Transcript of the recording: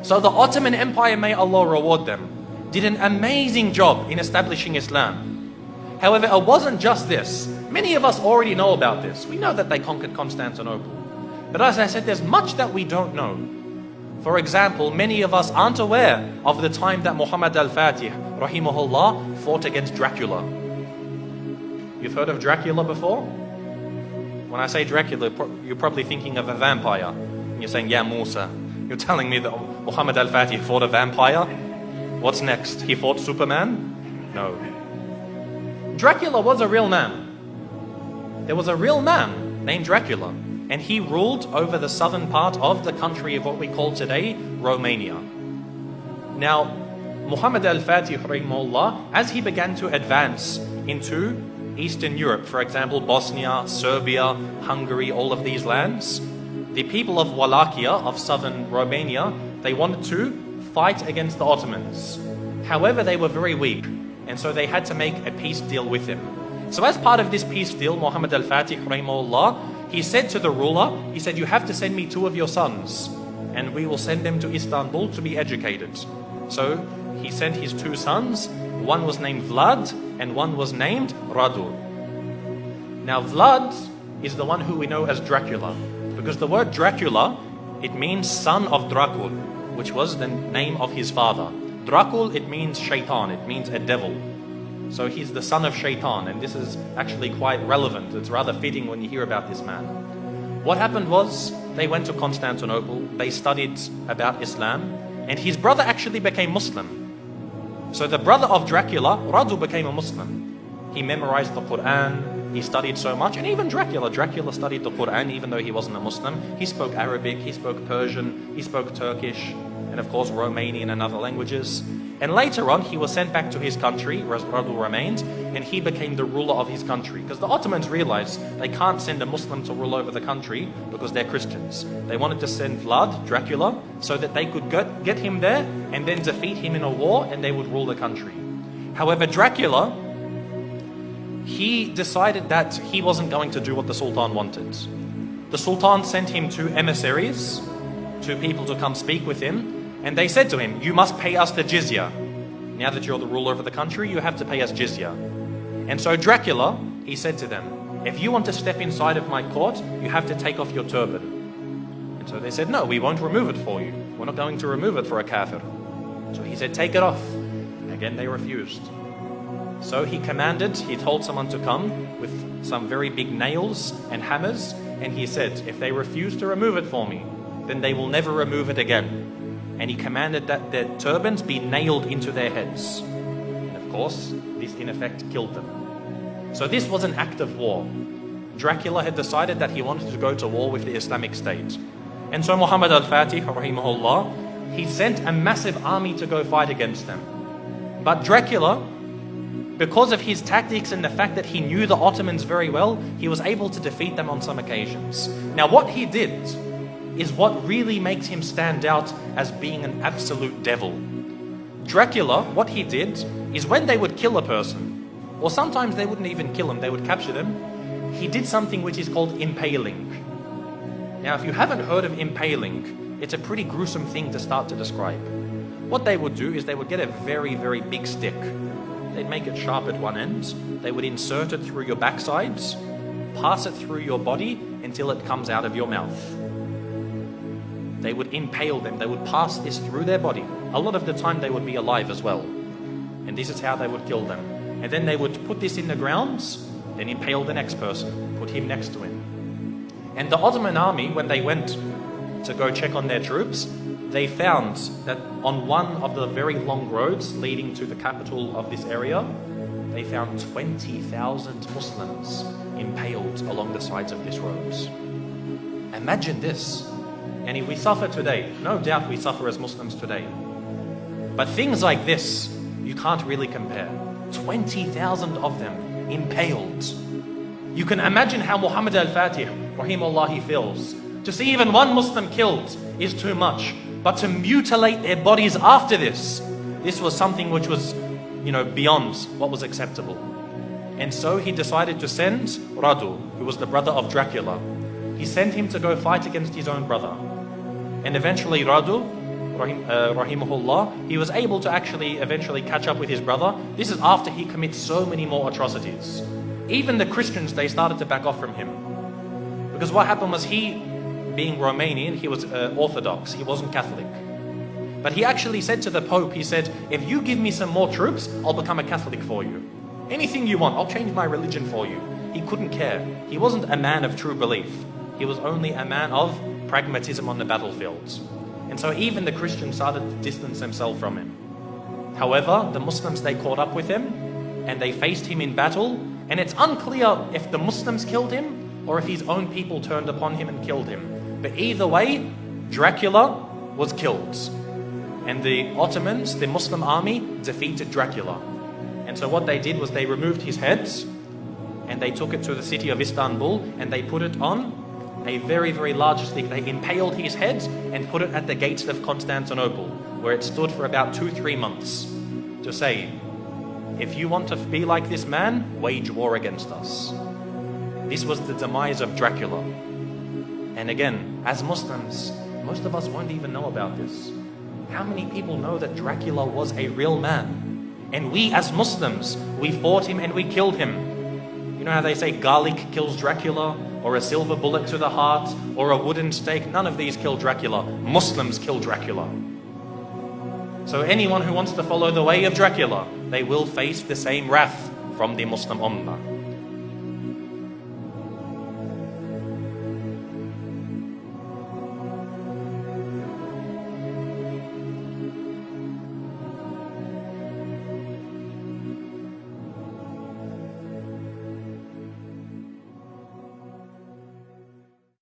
So the Ottoman Empire, may Allah reward them, did an amazing job in establishing Islam. However, it wasn't just this. Many of us already know about this. We know that they conquered Constantinople. But as I said, there's much that we don't know. For example, many of us aren't aware of the time that Muhammad al-Fatih, rahimahullah, fought against Dracula. You've heard of Dracula before? When I say Dracula, you're probably thinking of a vampire. And you're saying, yeah, Musa, you're telling me that Muhammad al-Fatih fought a vampire? What's next? He fought Superman? No. Dracula was a real man. There was a real man named Dracula, and he ruled over the southern part of the country of what we call today Romania. Now, Muhammad al-Fatih, rahimahullah, as he began to advance into Eastern Europe, for example, Bosnia, Serbia, Hungary, all of these lands, the people of Wallachia, of southern Romania, they wanted to fight against the Ottomans. However, they were very weak, and so they had to make a peace deal with him. So as part of this peace deal, Muhammad al-Fatih, rahimahullah, he said to the ruler, he said, you have to send me 2 of your sons, and we will send them to Istanbul to be educated. So he sent his 2 sons. One was named Vlad, and one was named Radu. Now Vlad is the one who we know as Dracula, because the word Dracula, it means son of Dracul, which was the name of his father. Dracul, it means shaitan, it means a devil. So he's the son of shaitan, and this is actually quite relevant. It's rather fitting when you hear about this man. What happened was, they went to Constantinople, they studied about Islam, and his brother actually became Muslim. So the brother of Dracula, Radu, became a Muslim. He memorized the Quran, he studied so much, and even Dracula studied the Quran even though he wasn't a Muslim. He spoke Arabic, he spoke Persian, he spoke Turkish, and of course Romanian and other languages. And later on, he was sent back to his country, where Radu remained, and he became the ruler of his country. Because the Ottomans realized they can't send a Muslim to rule over the country because they're Christians. They wanted to send Vlad, Dracula, so that they could get him there and then defeat him in a war, and they would rule the country. However, Dracula, he decided that he wasn't going to do what the Sultan wanted. The Sultan sent him 2 emissaries, 2 people to come speak with him, and they said to him, you must pay us the jizya. Now that you're the ruler of the country, you have to pay us jizya. And so Dracula, he said to them, if you want to step inside of my court, you have to take off your turban. And so they said, no, we won't remove it for you. We're not going to remove it for a kafir. So he said, take it off. Again, they refused. So he told someone to come with some very big nails and hammers, and he said, if they refuse to remove it for me, then they will never remove it again. And he commanded that their turbans be nailed into their heads. And of course, this in effect killed them. So this was an act of war. Dracula had decided that he wanted to go to war with the Islamic State. And so Muhammad al-Fatih, rahimahullah, he sent a massive army to go fight against them. But Dracula, because of his tactics and the fact that he knew the Ottomans very well, he was able to defeat them on some occasions. Now what he did is what really makes him stand out as being an absolute devil. Dracula, what he did is when they would kill a person, or sometimes they wouldn't even kill him, they would capture them, he did something which is called impaling. Now, if you haven't heard of impaling, it's a pretty gruesome thing to start to describe. What they would do is they would get a very, very big stick. They'd make it sharp at one end, they would insert it through your backsides, pass it through your body until it comes out of your mouth. They would impale them, they would pass this through their body. A lot of the time they would be alive as well. And this is how they would kill them. And then they would put this in the ground, then impale the next person, put him next to him. And the Ottoman army, when they went to go check on their troops, they found that on one of the very long roads leading to the capital of this area, they found 20,000 Muslims impaled along the sides of this road. Imagine this. And we suffer today. No doubt we suffer as Muslims today. But things like this, you can't really compare. 20,000 of them impaled. You can imagine how Muhammad al-Fatih, rahimahullah, he feels. To see even one Muslim killed is too much. But to mutilate their bodies after this was something which was, beyond what was acceptable. And so he decided to send Radu, who was the brother of Dracula. He sent him to go fight against his own brother. And eventually Radu, rahimahullah, he was able to actually eventually catch up with his brother. This is after he commits so many more atrocities. Even the Christians, they started to back off from him. Because what happened was he, being Romanian, he was Orthodox, he wasn't Catholic. But he actually said to the Pope, he said, if you give me some more troops, I'll become a Catholic for you. Anything you want, I'll change my religion for you. He couldn't care. He wasn't a man of true belief. He was only a man of pragmatism on the battlefields. And so even the Christians started to distance themselves from him. However, the Muslims, they caught up with him and they faced him in battle. And it's unclear if the Muslims killed him or if his own people turned upon him and killed him. But either way, Dracula was killed. And the Ottomans, the Muslim army, defeated Dracula. And so what they did was they removed his heads and they took it to the city of Istanbul and they put it on a very, very large stick. They impaled his head and put it at the gates of Constantinople, where it stood for about 2-3 months, to say, if you want to be like this man, wage war against us. This was the demise of Dracula. And again, as Muslims, most of us won't even know about this. How many people know that Dracula was a real man? And we as Muslims, we fought him and we killed him. You know how they say garlic kills Dracula, or a silver bullet to the heart, or a wooden stake? None of these kill Dracula. Muslims kill Dracula. So anyone who wants to follow the way of Dracula, they will face the same wrath from the Muslim Ummah.